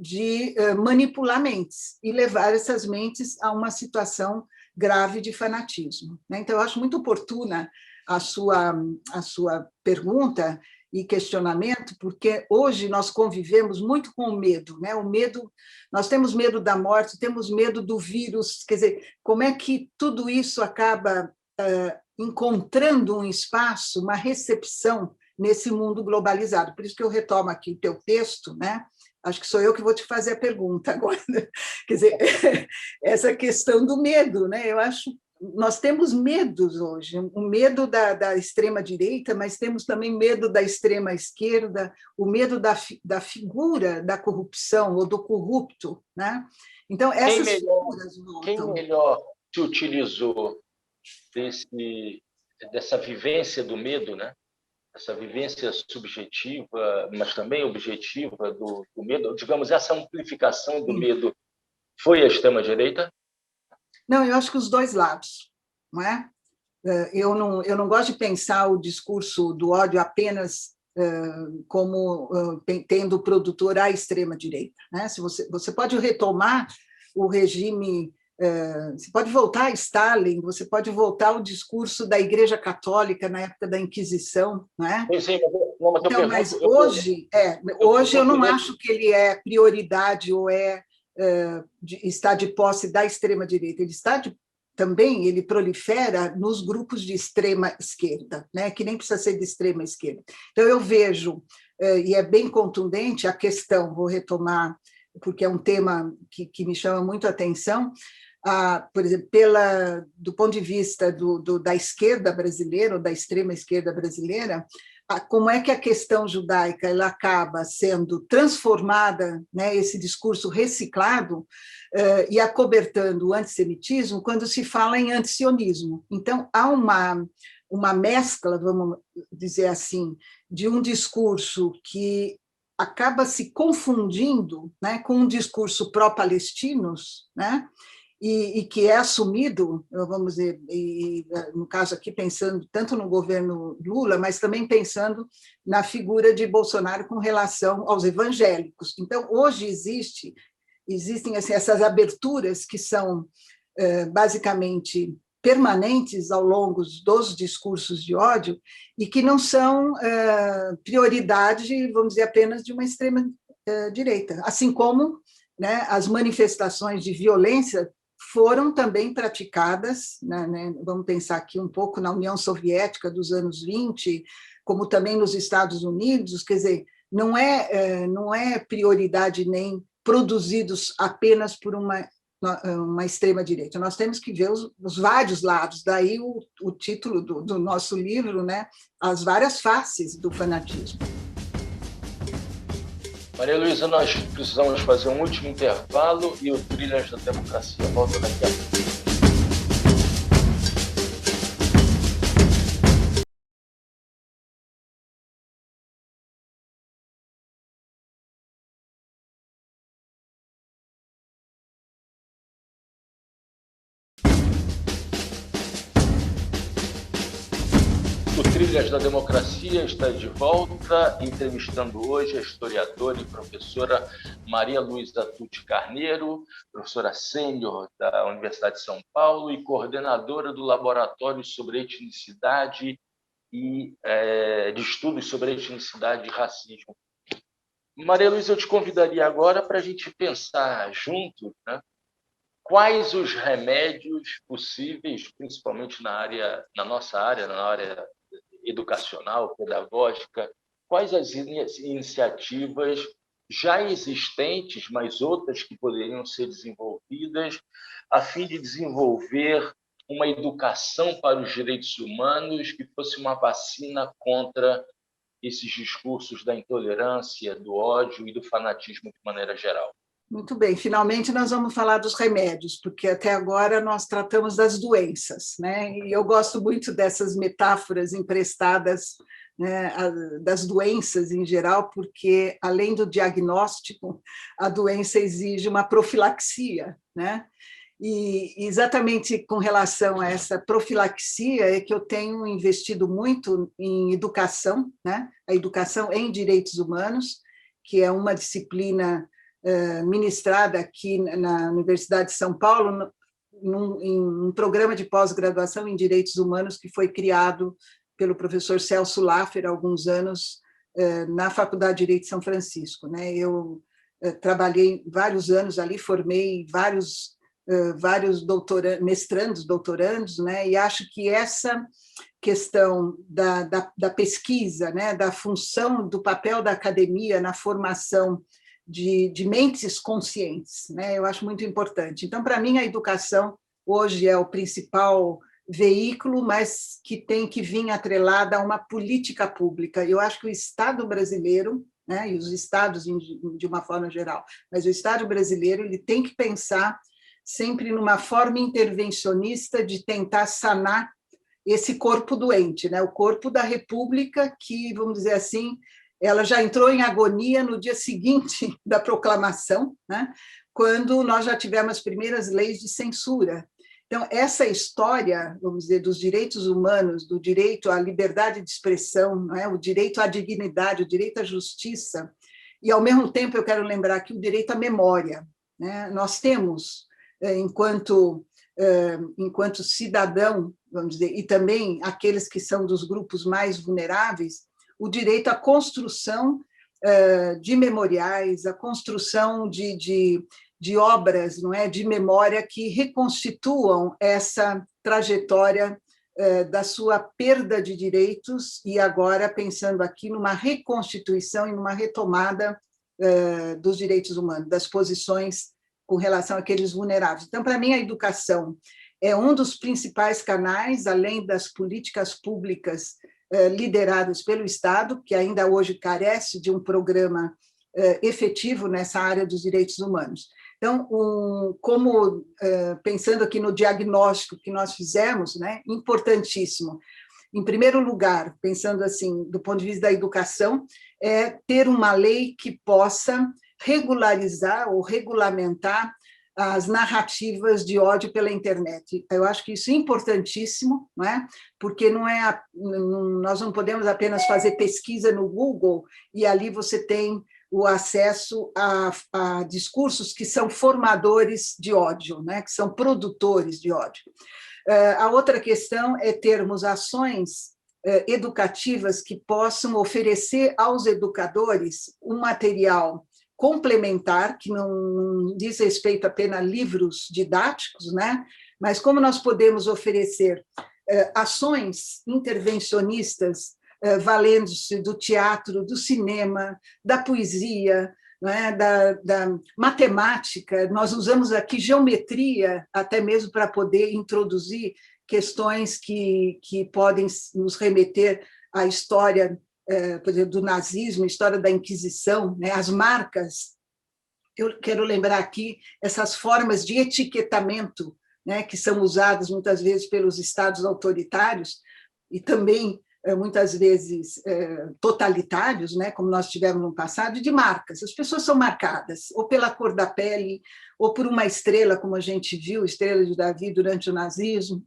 De manipular mentes e levar essas mentes a uma situação grave de fanatismo. Então, eu acho muito oportuna a sua pergunta e questionamento, porque hoje nós convivemos muito com o medo, né? O medo, nós temos medo da morte, temos medo do vírus, quer dizer, como é que tudo isso acaba encontrando um espaço, uma recepção nesse mundo globalizado. Por isso que eu retomo aqui o teu texto, né? Acho que sou eu que vou te fazer a pergunta agora. Quer dizer, essa questão do medo, né? Eu acho nós temos medos hoje, o medo da extrema-direita, mas temos também medo da extrema-esquerda, o medo da figura da corrupção ou do corrupto. Né? Então, essas figuras voltam. Quem melhor se utilizou dessa vivência do medo, né? Essa vivência subjetiva, mas também objetiva do medo, digamos, essa amplificação do medo foi a extrema-direita? Não, eu acho que os dois lados, não é? Eu não gosto de pensar o discurso do ódio apenas como tendo produtor à extrema-direita. Né? Se você pode retomar o regime, você pode voltar a Stalin, você pode voltar ao discurso da Igreja Católica na época da Inquisição. Não é? Sim, mas então, mas hoje eu não acho que ele é prioridade ou está de posse da extrema-direita. Ele prolifera nos grupos de extrema-esquerda, né? Que nem precisa ser de extrema-esquerda. Então, eu vejo, e é bem contundente a questão, vou retomar, porque é um tema que me chama muito a atenção, por exemplo, do ponto de vista da esquerda brasileira, ou da extrema-esquerda brasileira, como é que a questão judaica ela acaba sendo transformada, né, esse discurso reciclado, e acobertando o antissemitismo quando se fala em antisionismo. Então, há uma mescla, vamos dizer assim, de um discurso que acaba se confundindo, né, com um discurso pró-palestinos, né, e que é assumido, vamos dizer, no caso aqui pensando tanto no governo Lula, mas também pensando na figura de Bolsonaro com relação aos evangélicos. Então, hoje existem assim, essas aberturas que são basicamente permanentes ao longo dos discursos de ódio e que não são prioridade, vamos dizer, apenas de uma extrema-direita, assim como, né, as manifestações de violência foram também praticadas, né, vamos pensar aqui um pouco na União Soviética dos anos 20, como também nos Estados Unidos, quer dizer, não é prioridade nem produzidos apenas por uma extrema-direita. Nós temos que ver os vários lados, daí o título do nosso livro, né, As Várias Faces do Fanatismo. Maria Luísa, nós precisamos fazer um último intervalo e o Trilhas da Democracia volta daqui a pouco. O Trilhas da Democracia está de volta, entrevistando hoje a historiadora e professora Maria Luísa Tucci Carneiro, professora sênior da Universidade de São Paulo e coordenadora do Laboratório sobre Etnicidade e de Estudos sobre Etnicidade e Racismo. Maria Luísa, eu te convidaria agora para a gente pensar junto, né, quais os remédios possíveis, principalmente na nossa área, na área educacional, pedagógica, quais as iniciativas já existentes, mas outras que poderiam ser desenvolvidas, a fim de desenvolver uma educação para os direitos humanos que fosse uma vacina contra esses discursos da intolerância, do ódio e do fanatismo de maneira geral. Muito bem, finalmente nós vamos falar dos remédios, porque até agora nós tratamos das doenças, né? E eu gosto muito dessas metáforas emprestadas, né, das doenças em geral, porque além do diagnóstico, a doença exige uma profilaxia, né? E exatamente com relação a essa profilaxia é que eu tenho investido muito em educação, né? A educação em direitos humanos, que é uma disciplina ministrada aqui na Universidade de São Paulo, em um programa de pós-graduação em Direitos Humanos que foi criado pelo professor Celso Laffer há alguns anos na Faculdade de Direito de São Francisco. Eu trabalhei vários anos ali, formei vários mestrandos, doutorandos, e acho que essa questão da pesquisa, da função do papel da academia na formação de mentes conscientes, eu acho muito importante. Então, para mim, a educação hoje é o principal veículo, mas que tem que vir atrelada a uma política pública. Eu acho que o Estado brasileiro, e os estados de uma forma geral, mas o Estado brasileiro ele tem que pensar sempre numa forma intervencionista de tentar sanar esse corpo doente, o corpo da República que, vamos dizer assim, ela já entrou em agonia no dia seguinte da proclamação, quando nós já tivemos as primeiras leis de censura. Então, essa história, vamos dizer, dos direitos humanos, do direito à liberdade de expressão, o direito à dignidade, o direito à justiça, e, ao mesmo tempo, eu quero lembrar aqui o direito à memória. Nós temos, enquanto cidadão, vamos dizer, e também aqueles que são dos grupos mais vulneráveis, o direito à construção de memoriais, a construção de obras, de memória que reconstituam essa trajetória da sua perda de direitos e agora pensando aqui numa reconstituição e numa retomada dos direitos humanos, das posições com relação àqueles vulneráveis. Então, para mim, a educação é um dos principais canais, além das políticas públicas lideradas pelo Estado, que ainda hoje carece de um programa efetivo nessa área dos direitos humanos. Então, pensando aqui no diagnóstico que nós fizemos, importantíssimo. Em primeiro lugar, pensando assim, do ponto de vista da educação, é ter uma lei que possa regularizar ou regulamentar as narrativas de ódio pela internet. Eu acho que isso é importantíssimo, porque nós não podemos apenas fazer pesquisa no Google e ali você tem o acesso a discursos que são formadores de ódio, que são produtores de ódio. A outra questão é termos ações educativas que possam oferecer aos educadores um material complementar, que não diz respeito apenas a livros didáticos, mas como nós podemos oferecer ações intervencionistas valendo-se do teatro, do cinema, da poesia, da matemática. Nós usamos aqui geometria, até mesmo para poder introduzir questões que podem nos remeter à história, por exemplo, do nazismo, a história da Inquisição, as marcas. Eu quero lembrar aqui essas formas de etiquetamento, que são usadas muitas vezes pelos estados autoritários e também muitas vezes totalitários, como nós tivemos no passado, de marcas. As pessoas são marcadas ou pela cor da pele, ou por uma estrela, como a gente viu, estrela de Davi durante o nazismo.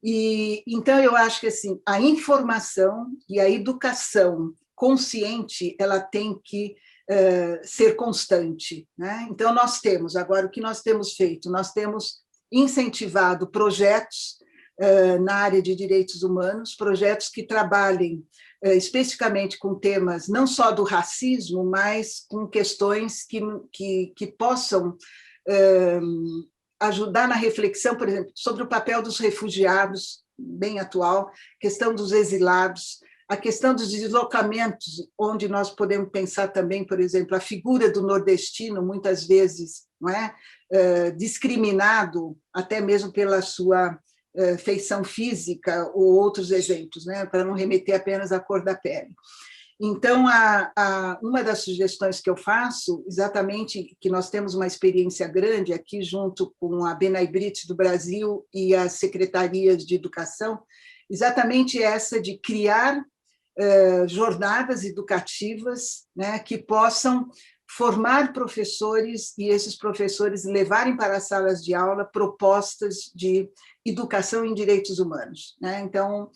E então eu acho que assim, a informação e a educação consciente ela tem que ser constante. Então nós temos agora o que nós temos feito, nós temos incentivado projetos na área de direitos humanos, projetos que trabalhem especificamente com temas não só do racismo, mas com questões que possam ajudar na reflexão, por exemplo, sobre o papel dos refugiados, bem atual, questão dos exilados, a questão dos deslocamentos, onde nós podemos pensar também, por exemplo, a figura do nordestino, muitas vezes discriminado, até mesmo pela sua feição física ou outros exemplos, para não remeter apenas à cor da pele. Então, uma das sugestões que eu faço, exatamente, que nós temos uma experiência grande aqui, junto com a Benaibrit do Brasil e as secretarias de educação, exatamente essa de criar jornadas educativas, né, que possam formar professores e esses professores levarem para as salas de aula propostas de educação em direitos humanos, né? Então,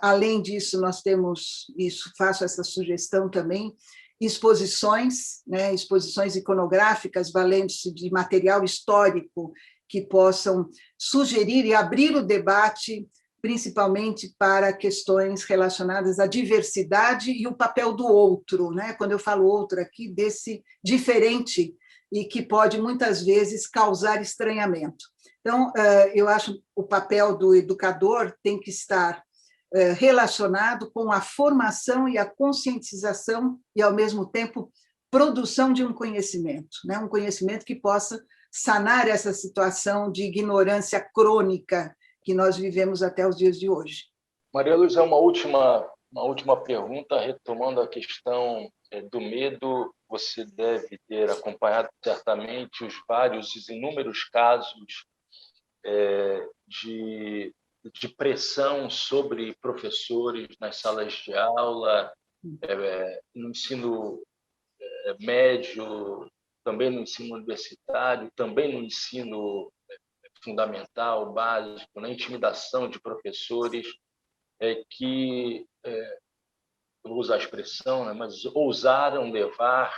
além disso, nós temos, faço essa sugestão também, exposições, né, exposições iconográficas, valendo-se de material histórico que possam sugerir e abrir o debate, principalmente para questões relacionadas à diversidade e o papel do outro, né? Quando eu falo outro aqui, desse diferente e que pode, muitas vezes, causar estranhamento. Então, eu acho o papel do educador tem que estar relacionado com a formação e a conscientização e, ao mesmo tempo, produção de um conhecimento, né? Um conhecimento que possa sanar essa situação de ignorância crônica que nós vivemos até os dias de hoje. Maria Lúcia, uma última pergunta, retomando a questão do medo. Você deve ter acompanhado certamente os vários e inúmeros casos de pressão sobre professores nas salas de aula, no ensino médio, também no ensino universitário, também no ensino fundamental, básico, na intimidação de professores que, eu vou usar a expressão, né, mas ousaram levar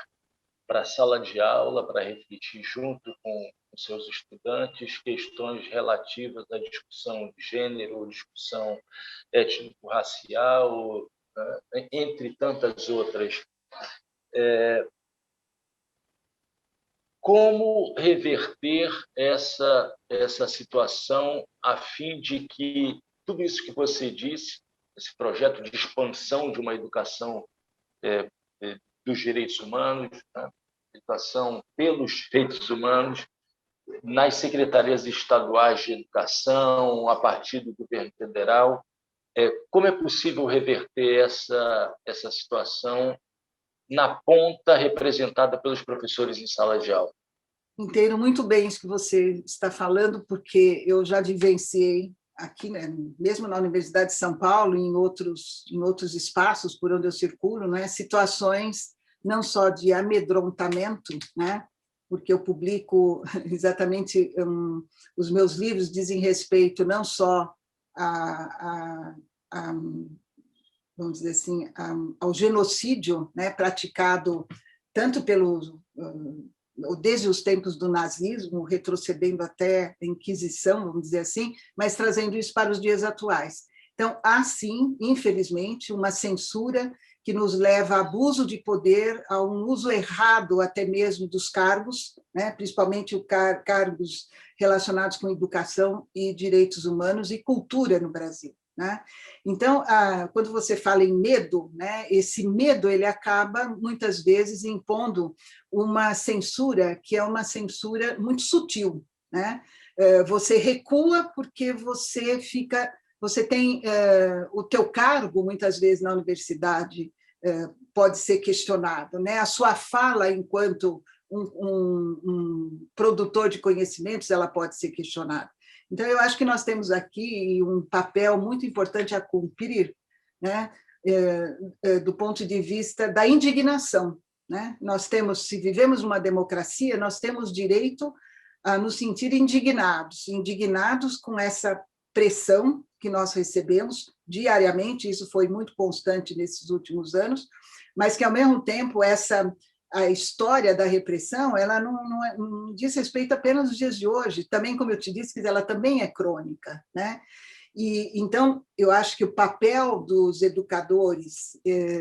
para a sala de aula para refletir junto com seus estudantes questões relativas à discussão de gênero, discussão étnico-racial, entre tantas outras. Como reverter essa situação a fim de que tudo isso que você disse, esse projeto de expansão de uma educação dos direitos humanos, né? Educação pelos direitos humanos, nas secretarias estaduais de educação, a partir do governo federal, como é possível reverter essa situação na ponta representada pelos professores em sala de aula? Entendo muito bem isso que você está falando, porque eu já vivenciei aqui, né, mesmo na Universidade de São Paulo, em outros espaços por onde eu circulo, né, situações não só de amedrontamento, né, porque eu publico exatamente, os meus livros dizem respeito não só vamos dizer assim, ao genocídio, né, praticado tanto desde os tempos do nazismo, retrocedendo até a Inquisição, vamos dizer assim, mas trazendo isso para os dias atuais. Então, há sim, infelizmente, uma censura que nos leva a abuso de poder, a um uso errado até mesmo dos cargos, né, principalmente cargos relacionados com educação e direitos humanos e cultura no Brasil, né? Então, quando você fala em medo, né, esse medo ele acaba, muitas vezes, impondo uma censura que é uma censura muito sutil, né? Você recua porque você tem o teu cargo, muitas vezes, na universidade, pode ser questionado, né? A sua fala enquanto um produtor de conhecimentos, ela pode ser questionada. Então, eu acho que nós temos aqui um papel muito importante a cumprir, né? Do ponto de vista da indignação, né? Nós temos, se vivemos uma democracia, nós temos direito a nos sentir indignados com essa pressão que nós recebemos diariamente, isso foi muito constante nesses últimos anos, mas que, ao mesmo tempo, a história da repressão ela não diz respeito apenas aos dias de hoje, também, como eu te disse, ela também é crônica, né? E, então, eu acho que o papel dos educadores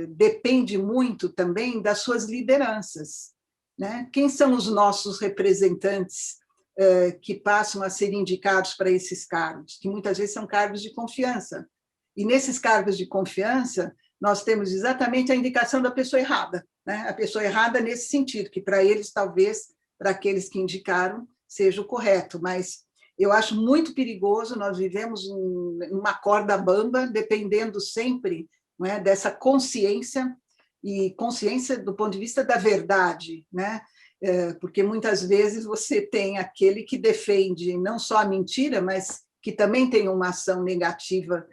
depende muito também das suas lideranças, né? Quem são os nossos representantes que passam a ser indicados para esses cargos, que muitas vezes são cargos de confiança. E nesses cargos de confiança, nós temos exatamente a indicação da pessoa errada, né? A pessoa errada nesse sentido, que para eles, talvez, para aqueles que indicaram, seja o correto, mas eu acho muito perigoso, nós vivemos uma corda bamba, dependendo sempre, não é, dessa consciência e consciência do ponto de vista da verdade, né? Porque muitas vezes você tem aquele que defende não só a mentira, mas que também tem uma ação negativa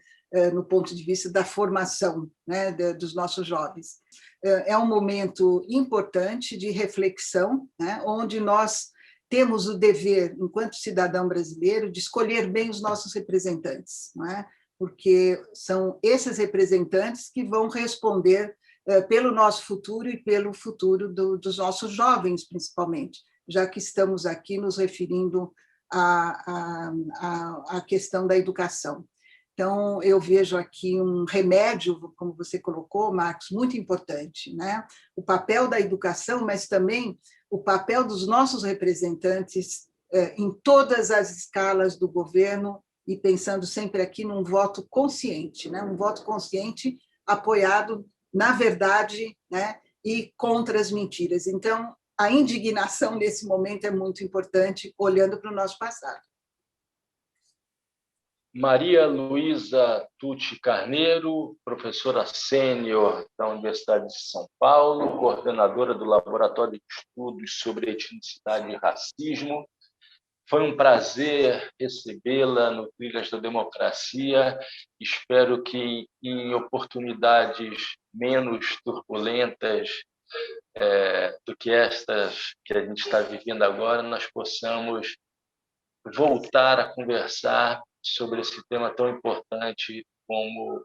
no ponto de vista da formação, né, dos nossos jovens. É um momento importante de reflexão, né, onde nós temos o dever, enquanto cidadão brasileiro, de escolher bem os nossos representantes, não é? Porque são esses representantes que vão responder pelo nosso futuro e pelo futuro dos nossos jovens, principalmente, já que estamos aqui nos referindo à questão da educação. Então, eu vejo aqui um remédio, como você colocou, Marcos, muito importante, né? O papel da educação, mas também o papel dos nossos representantes em todas as escalas do governo, e pensando sempre aqui num voto consciente, né? Um voto consciente apoiado na verdade, né? E contra as mentiras. Então, a indignação nesse momento é muito importante, olhando para o nosso passado. Maria Luísa Tucci Carneiro, professora sênior da Universidade de São Paulo, coordenadora do Laboratório de Estudos sobre Etnicidade e Racismo. Foi um prazer recebê-la no Trilhas da Democracia. Espero que, em oportunidades menos turbulentas do que estas que a gente está vivendo agora, nós possamos voltar a conversar sobre esse tema tão importante como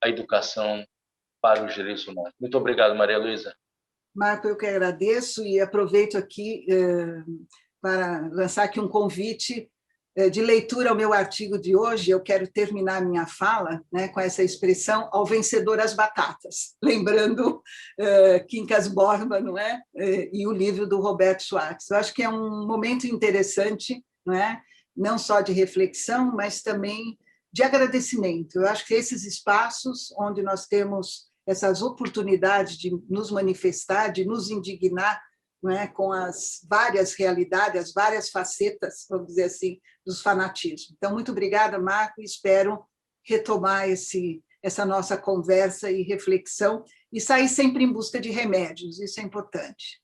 a educação para os direitos humanos. Muito obrigado, Maria Luísa. Marco, eu que agradeço e aproveito aqui para lançar aqui um convite de leitura ao meu artigo de hoje. Eu quero terminar minha fala, né, com essa expressão, ao vencedor as batatas, lembrando Quincas Borba, não é? E o livro do Roberto Schwartz. Eu acho que é um momento interessante, não é? Não só de reflexão, mas também de agradecimento. Eu acho que esses espaços onde nós temos essas oportunidades de nos manifestar, de nos indignar, não é, com as várias realidades, as várias facetas, vamos dizer assim, dos fanatismos. Então, muito obrigada, Marco, e espero retomar essa nossa conversa e reflexão e sair sempre em busca de remédios, isso é importante.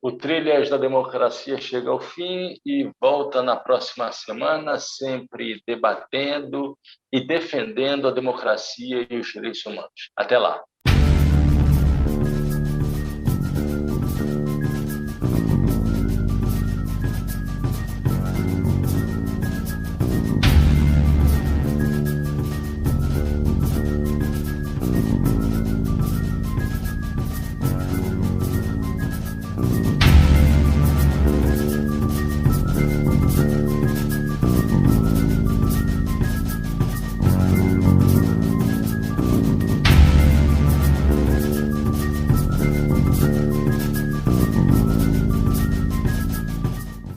O Trilhas da Democracia chega ao fim e volta na próxima semana, sempre debatendo e defendendo a democracia e os direitos humanos. Até lá.